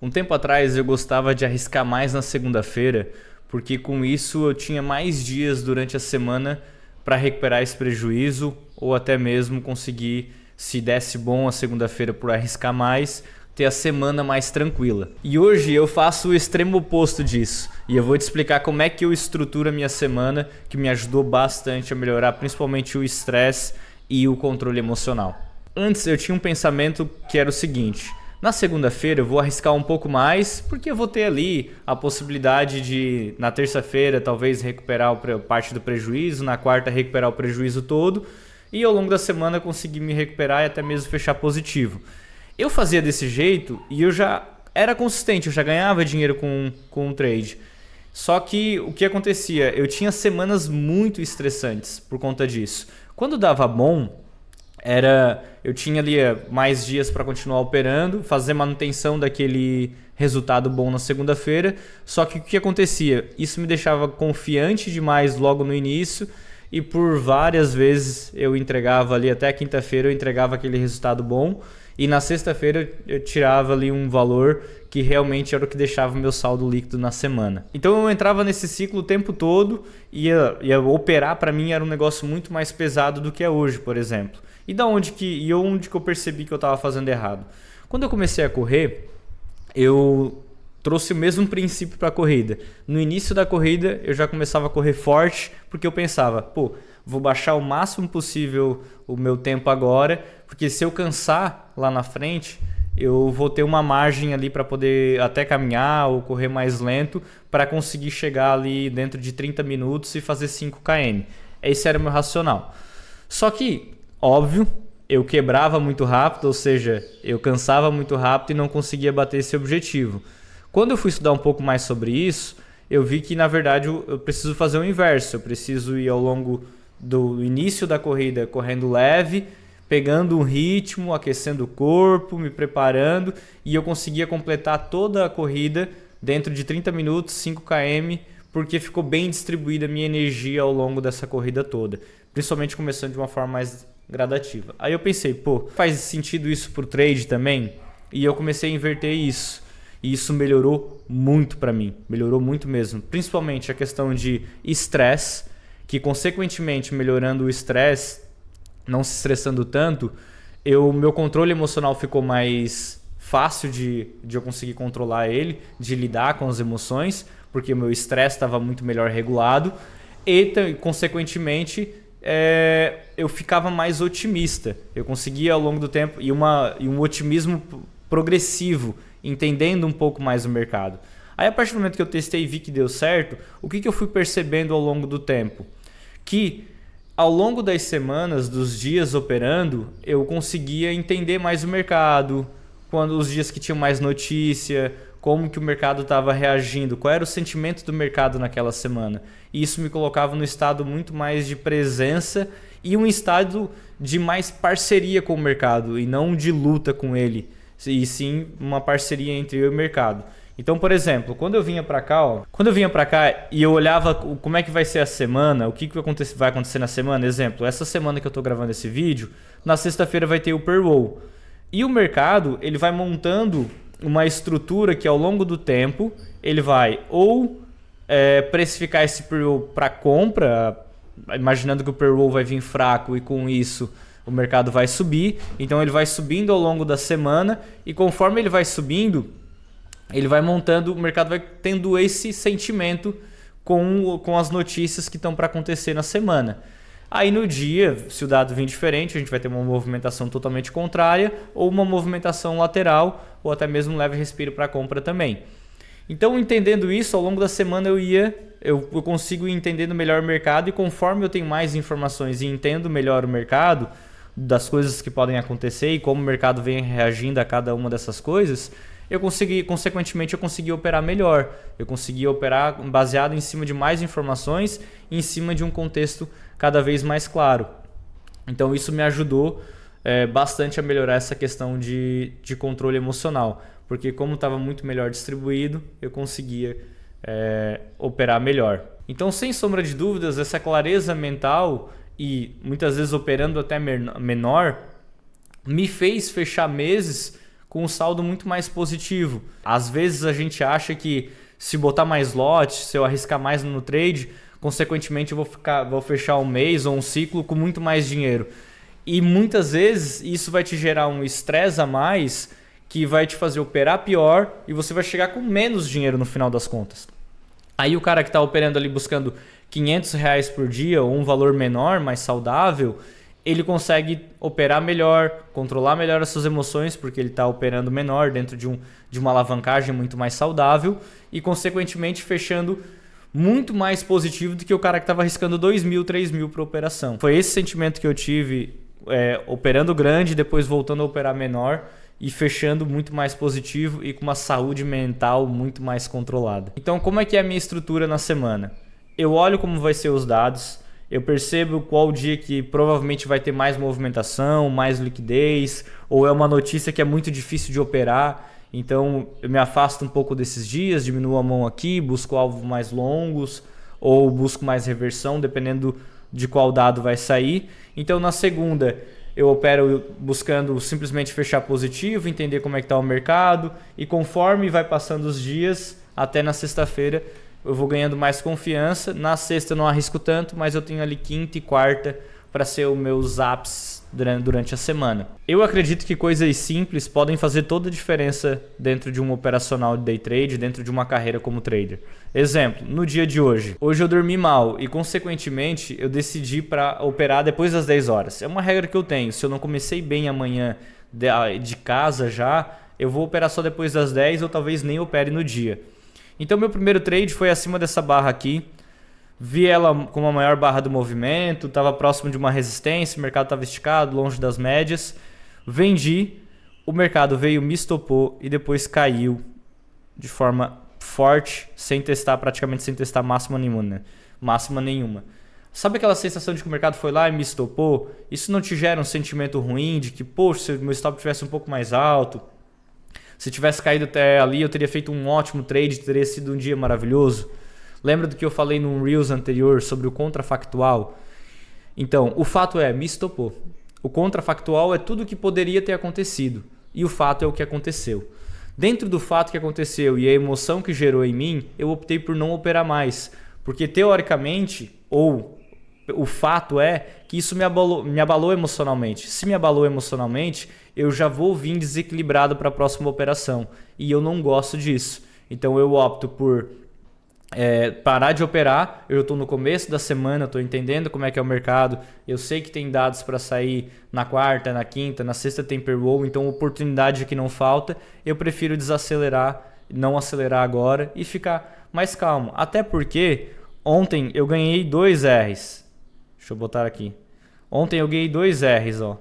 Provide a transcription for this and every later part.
Um tempo atrás eu gostava de arriscar mais na segunda-feira, porque com isso eu tinha mais dias durante a semana para recuperar esse prejuízo ou até mesmo conseguir, se desse bom a segunda-feira por arriscar mais, ter a semana mais tranquila. E hoje eu faço o extremo oposto disso e eu vou te explicar como é que eu estruturo a minha semana, que me ajudou bastante a melhorar principalmente o estresse e o controle emocional. Antes eu tinha um pensamento que era o seguinte: na segunda-feira eu vou arriscar um pouco mais, porque eu vou ter ali a possibilidade de, na terça-feira, talvez recuperar parte do prejuízo, na quarta recuperar o prejuízo todo e ao longo da semana conseguir me recuperar e até mesmo fechar positivo. Eu fazia desse jeito e eu já era consistente, eu já ganhava dinheiro com o trade. Só que o que acontecia? Eu tinha semanas muito estressantes por conta disso. Quando dava bom, eu tinha ali mais dias para continuar operando, fazer manutenção daquele resultado bom na segunda-feira. Só que o que acontecia? Isso me deixava confiante demais logo no início e por várias vezes eu entregava ali, até a quinta-feira eu entregava aquele resultado bom e na sexta-feira eu tirava ali um valor que realmente era o que deixava o meu saldo líquido na semana. Então eu entrava nesse ciclo o tempo todo e ia operar para mim era um negócio muito mais pesado do que é hoje, por exemplo. E onde que eu percebi que eu estava fazendo errado? Quando eu comecei a correr, eu trouxe o mesmo princípio para a corrida. No início da corrida, eu já começava a correr forte, porque eu pensava, vou baixar o máximo possível o meu tempo agora, porque se eu cansar lá na frente, eu vou ter uma margem ali para poder até caminhar ou correr mais lento para conseguir chegar ali dentro de 30 minutos e fazer 5 km. Esse era o meu racional. Só que óbvio, eu quebrava muito rápido, ou seja, eu cansava muito rápido e não conseguia bater esse objetivo. Quando eu fui estudar um pouco mais sobre isso, eu vi que na verdade eu preciso fazer o inverso. Eu preciso ir ao longo do início da corrida correndo leve, pegando um ritmo, aquecendo o corpo, me preparando e eu conseguia completar toda a corrida dentro de 30 minutos, 5 km, porque ficou bem distribuída a minha energia ao longo dessa corrida toda, principalmente começando de uma forma mais gradativa. Aí eu pensei, faz sentido isso pro trade também? E eu comecei a inverter isso. E isso melhorou muito para mim, melhorou muito mesmo, principalmente a questão de estresse, que consequentemente melhorando o estresse, não se estressando tanto, meu controle emocional ficou mais fácil de eu conseguir controlar ele, de lidar com as emoções, porque o meu estresse estava muito melhor regulado e consequentemente eu ficava mais otimista. Eu conseguia ao longo do tempo e um otimismo progressivo, entendendo um pouco mais o mercado. Aí a partir do momento que eu testei e vi que deu certo, o que eu fui percebendo ao longo do tempo? Que ao longo das semanas, dos dias operando, eu conseguia entender mais o mercado, quando os dias que tinham mais notícia, como que o mercado estava reagindo, qual era o sentimento do mercado naquela semana. E isso me colocava no estado muito mais de presença e um estado de mais parceria com o mercado e não de luta com ele, e sim uma parceria entre eu e o mercado. Então, por exemplo, quando eu vinha para cá e eu olhava como é que vai ser a semana, o que vai acontecer na semana, exemplo, essa semana que eu estou gravando esse vídeo, na sexta-feira vai ter o pre-roll. E o mercado, ele vai montando uma estrutura que ao longo do tempo, ele vai ou precificar esse pre-roll para compra, imaginando que o pre-roll vai vir fraco e com isso o mercado vai subir. Então ele vai subindo ao longo da semana e conforme ele vai subindo, ele vai montando, o mercado vai tendo esse sentimento com as notícias que estão para acontecer na semana. Aí no dia, se o dado vir diferente, a gente vai ter uma movimentação totalmente contrária ou uma movimentação lateral ou até mesmo um leve respiro para compra também. Então, entendendo isso, ao longo da semana eu consigo ir entendendo melhor o mercado e conforme eu tenho mais informações e entendo melhor o mercado, das coisas que podem acontecer e como o mercado vem reagindo a cada uma dessas coisas, consequentemente eu consegui operar melhor. Eu consegui operar baseado em cima de mais informações e em cima de um contexto cada vez mais claro. Então isso me ajudou bastante a melhorar essa questão de controle emocional, porque como estava muito melhor distribuído, eu conseguia operar melhor. Então, sem sombra de dúvidas, essa clareza mental e muitas vezes operando até menor me fez fechar meses com um saldo muito mais positivo. Às vezes a gente acha que se botar mais lote, se eu arriscar mais no trade, consequentemente eu vou fechar um mês ou um ciclo com muito mais dinheiro. E muitas vezes isso vai te gerar um estresse a mais que vai te fazer operar pior e você vai chegar com menos dinheiro no final das contas. Aí o cara que está operando ali buscando R$500 por dia ou um valor menor, mais saudável, ele consegue operar melhor, controlar melhor as suas emoções, porque ele está operando menor dentro de uma alavancagem muito mais saudável e, consequentemente, fechando muito mais positivo do que o cara que estava arriscando 2.000, 3.000 para operação. Foi esse sentimento que eu tive operando grande, depois voltando a operar menor e fechando muito mais positivo e com uma saúde mental muito mais controlada. Então, como é que é a minha estrutura na semana? Eu olho como vai ser os dados, eu percebo qual dia que provavelmente vai ter mais movimentação, mais liquidez, ou é uma notícia que é muito difícil de operar. Então eu me afasto um pouco desses dias, diminuo a mão aqui, busco alvos mais longos ou busco mais reversão, dependendo de qual dado vai sair. Então na segunda eu opero buscando simplesmente fechar positivo, entender como é que está o mercado e conforme vai passando os dias, até na sexta-feira, eu vou ganhando mais confiança. Na sexta eu não arrisco tanto, mas eu tenho ali quinta e quarta para ser os meus ápices durante a semana. Eu acredito que coisas simples podem fazer toda a diferença dentro de um operacional de day trade, dentro de uma carreira como trader. Exemplo, no dia de hoje. Hoje eu dormi mal e, consequentemente, eu decidi para operar depois das 10 horas. É uma regra que eu tenho. Se eu não comecei bem amanhã de casa já, eu vou operar só depois das 10 ou talvez nem opere no dia. Então meu primeiro trade foi acima dessa barra aqui, vi ela como a maior barra do movimento, estava próximo de uma resistência, o mercado estava esticado, longe das médias, vendi, o mercado veio, me estopou e depois caiu de forma forte, praticamente sem testar máxima nenhuma, né? Máxima nenhuma. Sabe aquela sensação de que o mercado foi lá e me estopou? Isso não te gera um sentimento ruim de que, poxa, se o meu stop tivesse um pouco mais alto, se tivesse caído até ali, eu teria feito um ótimo trade, teria sido um dia maravilhoso. Lembra do que eu falei num Reels anterior sobre o contrafactual? Então, o fato me estopou. O contrafactual é tudo o que poderia ter acontecido. E o fato é o que aconteceu. Dentro do fato que aconteceu e a emoção que gerou em mim, eu optei por não operar mais. Porque teoricamente, ou o fato é que isso me abalou emocionalmente. Se me abalou emocionalmente, eu já vou vir desequilibrado para a próxima operação. E eu não gosto disso. Então eu opto por parar de operar. Eu estou no começo da semana, estou entendendo como é que é o mercado. Eu sei que tem dados para sair na quarta, na quinta, na sexta tem payroll. Então oportunidade que não falta. Eu prefiro desacelerar, não acelerar agora e ficar mais calmo. Até porque ontem eu ganhei 2 Rs. Deixa eu botar aqui. Ontem eu ganhei 2 Rs, ó.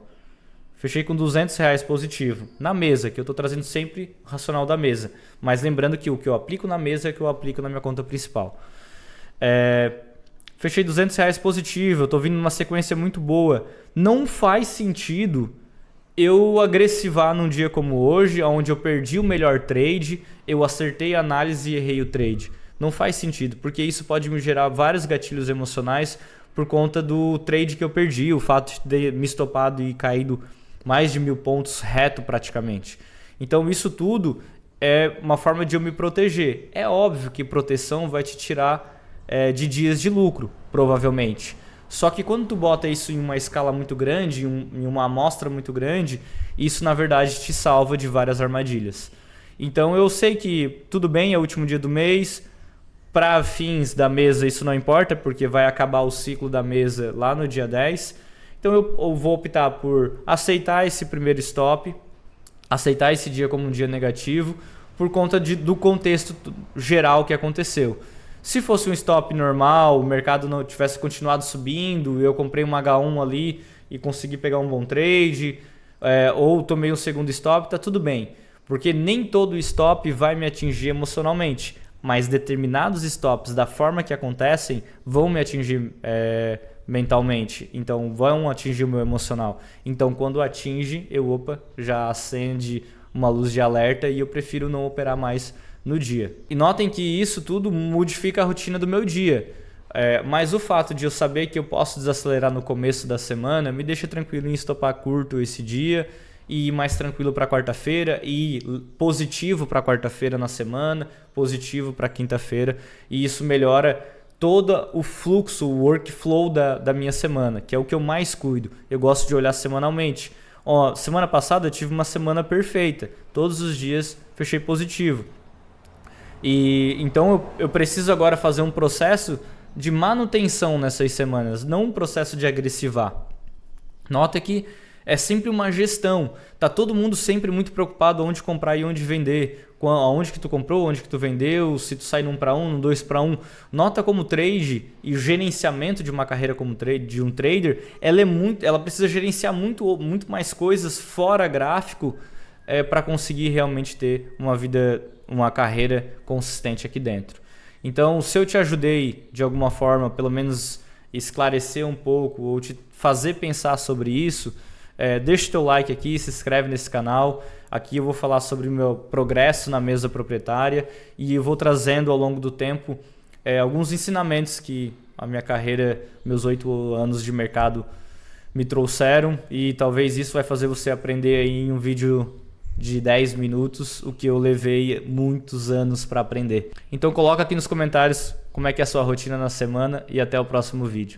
Fechei com R$200 positivo. Na mesa, que eu estou trazendo sempre o racional da mesa. Mas lembrando que o que eu aplico na mesa é o que eu aplico na minha conta principal. Fechei R$200 positivo. Eu estou vindo numa sequência muito boa. Não faz sentido eu agressivar num dia como hoje, onde eu perdi o melhor trade, eu acertei a análise e errei o trade. Não faz sentido, porque isso pode me gerar vários gatilhos emocionais por conta do trade que eu perdi, o fato de ter me estopado e caído mais de 1.000 pontos reto praticamente. Então isso tudo é uma forma de eu me proteger. É óbvio que proteção vai te tirar de dias de lucro, provavelmente. Só que quando tu bota isso em uma escala muito grande, em uma amostra muito grande, isso na verdade te salva de várias armadilhas. Então eu sei que tudo bem, é o último dia do mês. Para fins da mesa isso não importa, porque vai acabar o ciclo da mesa lá no dia 10. Então eu vou optar por aceitar esse primeiro stop, aceitar esse dia como um dia negativo, por conta do contexto geral que aconteceu. Se fosse um stop normal, o mercado não tivesse continuado subindo, eu comprei um H1 ali e consegui pegar um bom trade, ou tomei um segundo stop, tá tudo bem. Porque nem todo stop vai me atingir emocionalmente, mas determinados stops da forma que acontecem vão me atingir mentalmente, então vão atingir o meu emocional. Então quando atinge, já acende uma luz de alerta e eu prefiro não operar mais no dia. E notem que isso tudo modifica a rotina do meu dia. Mas o fato de eu saber que eu posso desacelerar no começo da semana me deixa tranquilo em estopar curto esse dia e ir mais tranquilo para quarta-feira, e positivo para quarta-feira na semana, positivo para quinta-feira, e isso melhora todo o fluxo, o workflow da minha semana, que é o que eu mais cuido. Eu gosto de olhar semanalmente. Ó, semana passada eu tive uma semana perfeita, todos os dias fechei positivo. E então eu preciso agora fazer um processo de manutenção nessas semanas, não um processo de agressivar. Nota que é sempre uma gestão. Tá todo mundo sempre muito preocupado onde comprar e onde vender, aonde que tu comprou, onde que tu vendeu, se tu sai num para um, num 2 para 1. Nota como trade e o gerenciamento de uma carreira como de um trader, ela precisa gerenciar muito mais coisas fora gráfico para conseguir realmente ter uma carreira consistente aqui dentro. Então, se eu te ajudei de alguma forma, pelo menos esclarecer um pouco ou te fazer pensar sobre isso, deixa o teu like aqui, se inscreve nesse canal. Aqui eu vou falar sobre o meu progresso na mesa proprietária e eu vou trazendo ao longo do tempo alguns ensinamentos que a minha carreira, meus 8 anos de mercado me trouxeram, e talvez isso vai fazer você aprender aí em um vídeo de 10 minutos, o que eu levei muitos anos para aprender. Então coloca aqui nos comentários como é que é a sua rotina na semana e até o próximo vídeo.